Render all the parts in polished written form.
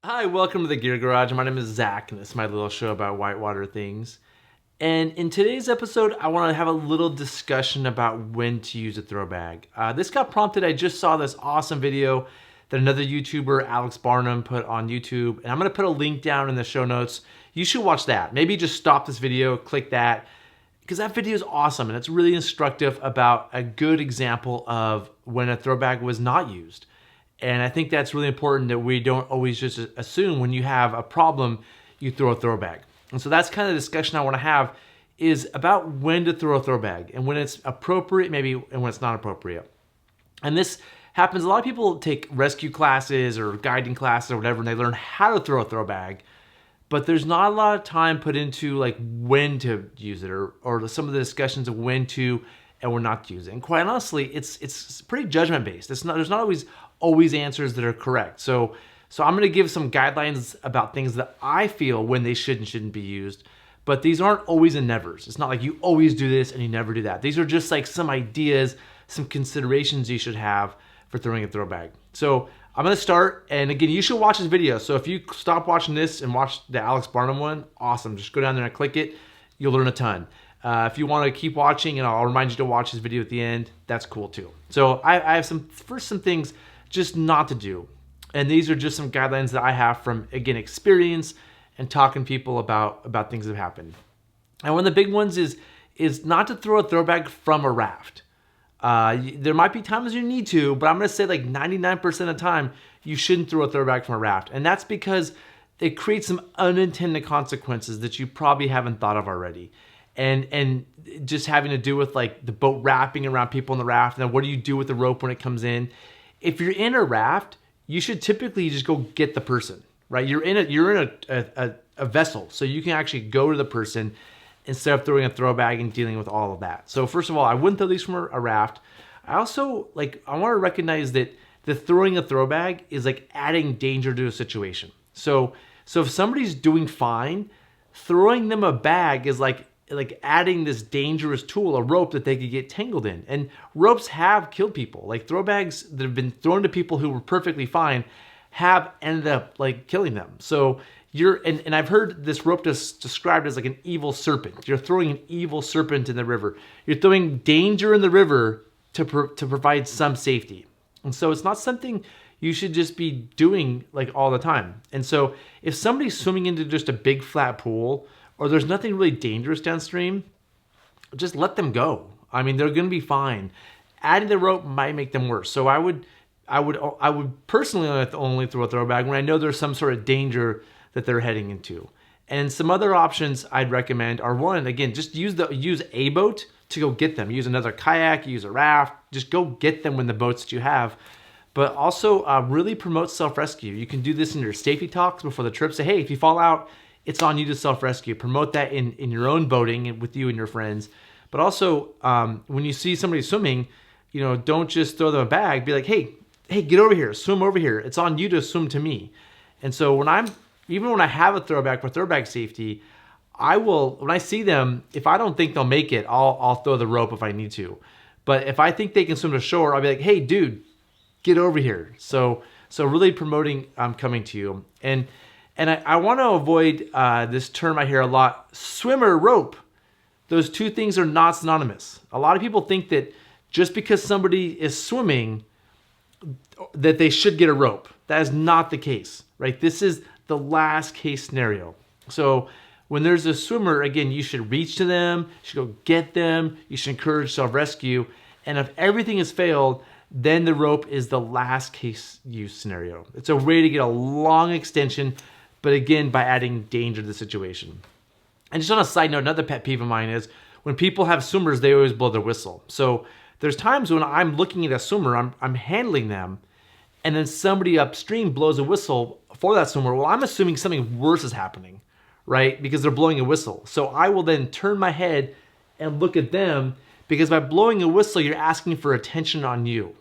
Hi, welcome to the Gear Garage. My name is Zach, and this is my little show about whitewater things. And in today's episode, I want to have a little discussion about when to use a throw bag. This got prompted. I just saw this awesome video that another YouTuber, Alex Barnum, put on YouTube, and I'm going to put a link down in the show notes. You should watch that. Maybe just stop this video, click that, because that video is awesome and it's really instructive about a good example of when a throw bag was not used. And I think that's really important that we don't always just assume when you have a problem, you throw a throw bag. And so that's kind of the discussion I want to have is about when to throw a throw bag and when it's appropriate, maybe, and when it's not appropriate. And this happens, a lot of people take rescue classes or guiding classes or whatever, and they learn how to throw a throw bag, but there's not a lot of time put into like when to use it or some of the discussions of when to and when not to use it. And quite honestly, it's pretty judgment based. There's not always answers that are correct. So I'm going to give some guidelines about things that I feel when they should and shouldn't be used. But these aren't always and nevers. It's not like you always do this and you never do that. These are just like some ideas, some considerations you should have for throwing a throw bag. So I'm going to start, and again, you should watch this video. So if you stop watching this and watch the Alex Barnum one, awesome. Just go down there and click it. You'll learn a ton. If you want to keep watching, and I'll remind you to watch this video at the end, that's cool too. So I have some things just not to do. And these are just some guidelines that I have from, again, experience and talking to people about things that have happened. And one of the big ones is not to throw a throw bag from a raft. There might be times you need to, but I'm going to say like 99% of the time, you shouldn't throw a throw bag from a raft. And that's because it creates some unintended consequences that you probably haven't thought of already. And just having to do with like the boat wrapping around people in the raft. And then what do you do with the rope when it comes in? If you're in a raft, you should typically just go get the person, right? You're in a vessel, so you can actually go to the person instead of throwing a throw bag and dealing with all of that. So first of all, I wouldn't throw these from a raft. I also I want to recognize that the throwing a throw bag is like adding danger to a situation. So if somebody's doing fine, throwing them a bag is like adding this dangerous tool, a rope that they could get tangled in. And ropes have killed people. Like throw bags that have been thrown to people who were perfectly fine have ended up like killing them. So and I've heard this rope described as like an evil serpent. You're throwing an evil serpent in the river. You're throwing danger in the river to provide some safety. And so it's not something you should just be doing like all the time. And so if somebody's swimming into just a big flat pool, or there's nothing really dangerous downstream, just let them go. I mean, they're going to be fine. Adding the rope might make them worse. So I would personally only throw a throw bag when I know there's some sort of danger that they're heading into. And some other options I'd recommend are, one, again, just use a boat to go get them. Use another kayak, use a raft, just go get them when the boats that you have. But also really promote self-rescue. You can do this in your safety talks before the trip. Say, hey, if you fall out, it's on you to self-rescue. Promote that in your own boating and with you and your friends. But also, when you see somebody swimming, don't just throw them a bag. Be like, hey, get over here, swim over here. It's on you to swim to me. And so when I have a throw bag for throw bag safety, when I see them, if I don't think they'll make it, I'll throw the rope if I need to. But if I think they can swim to shore, I'll be like, hey, dude, get over here. So really promoting coming to you. And I want to avoid this term I hear a lot, swimmer rope. Those two things are not synonymous. A lot of people think that just because somebody is swimming, that they should get a rope. That is not the case, right? This is the last case scenario. So when there's a swimmer, again, you should reach to them, you should go get them, you should encourage self-rescue. And if everything has failed, then the rope is the last case use scenario. It's a way to get a long extension, but again, by adding danger to the situation. And just on a side note, another pet peeve of mine is when people have swimmers, they always blow their whistle. So there's times when I'm looking at a swimmer, I'm handling them, and then somebody upstream blows a whistle for that swimmer. Well, I'm assuming something worse is happening, right? Because they're blowing a whistle. So I will then turn my head and look at them, because by blowing a whistle, you're asking for attention on you.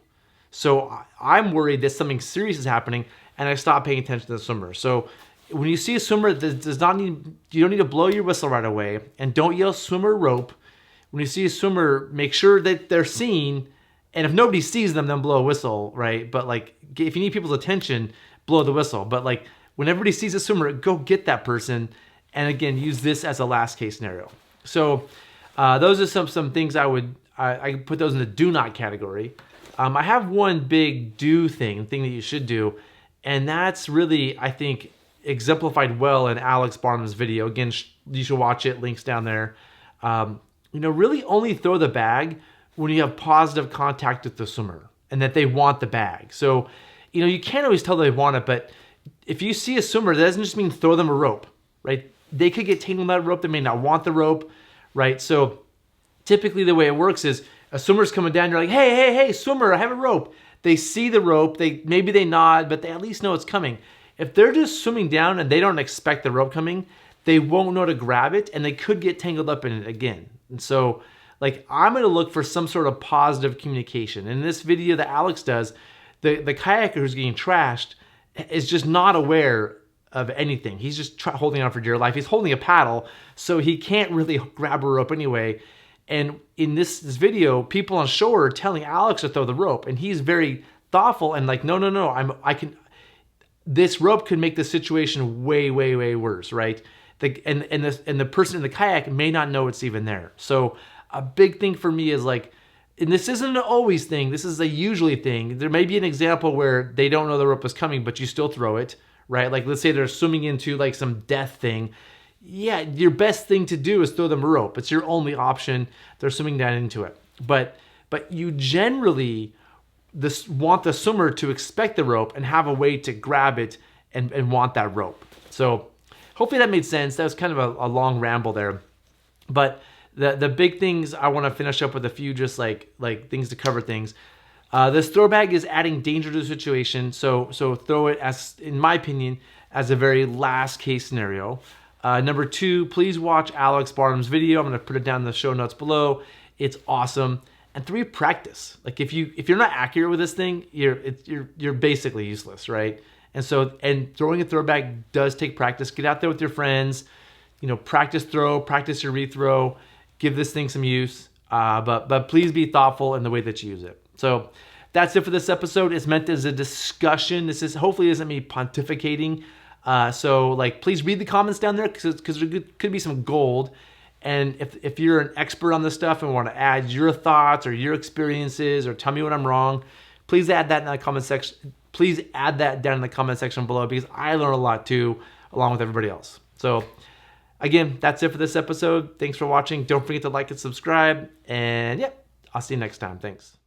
So I'm worried that something serious is happening, and I stop paying attention to the swimmer. So when you see a swimmer, you don't need to blow your whistle right away, and don't yell swimmer rope. When you see a swimmer, make sure that they're seen, and if nobody sees them, then blow a whistle, right? But like, if you need people's attention, blow the whistle. But like, when everybody sees a swimmer, go get that person. And again, use this as a last case scenario. So those are some things I put those in the do not category. I have one big do thing that you should do. And that's really, I think, exemplified well in Alex Barnum's video. Again, you should watch it, links down there. Really only throw the bag when you have positive contact with the swimmer and that they want the bag. So, you can't always tell they want it, but if you see a swimmer, that doesn't just mean throw them a rope, right? They could get tangled in that rope. They may not want the rope, right? So typically the way it works is a swimmer's coming down, you're like, hey, swimmer, I have a rope. They see the rope, maybe they nod, but they at least know it's coming. If they're just swimming down and they don't expect the rope coming, they won't know to grab it and they could get tangled up in it again. And so I'm gonna look for some sort of positive communication. In this video that Alex does, the kayaker who's getting trashed is just not aware of anything. He's just holding on for dear life. He's holding a paddle, so he can't really grab a rope anyway. And in this video, people on shore are telling Alex to throw the rope, and he's very thoughtful and like, no, this rope could make the situation way, way, way worse, right? And the person in the kayak may not know it's even there. So a big thing for me is and this isn't an always thing, this is a usually thing. There may be an example where they don't know the rope is coming, but you still throw it, right? Let's say they're swimming into some death thing. Yeah, your best thing to do is throw them a rope. It's your only option. They're swimming down into it. But you generally want the swimmer to expect the rope and have a way to grab it and want that rope. So hopefully that made sense. That was kind of a long ramble there. But the big things, I want to finish up with a few just like things to cover things. This throw bag is adding danger to the situation. So throw it as, in my opinion, as a very last case scenario. Number 2, please watch Alex Barnum's video. I'm going to put it down in the show notes below. It's awesome. And 3, practice. If you're not accurate with this thing, you're basically useless, right? And throwing a throw bag does take practice. Get out there with your friends. Practice throw, practice your rethrow. Give this thing some use. But please be thoughtful in the way that you use it. So that's it for this episode. It's meant as a discussion. This hopefully isn't me pontificating. Please read the comments down there because there could be some gold. And if you're an expert on this stuff and want to add your thoughts or your experiences or tell me when I'm wrong, please add that in the comment section. Please add that down in the comment section below because I learn a lot too, along with everybody else. So again, that's it for this episode. Thanks for watching. Don't forget to like and subscribe. And yeah, I'll see you next time. Thanks.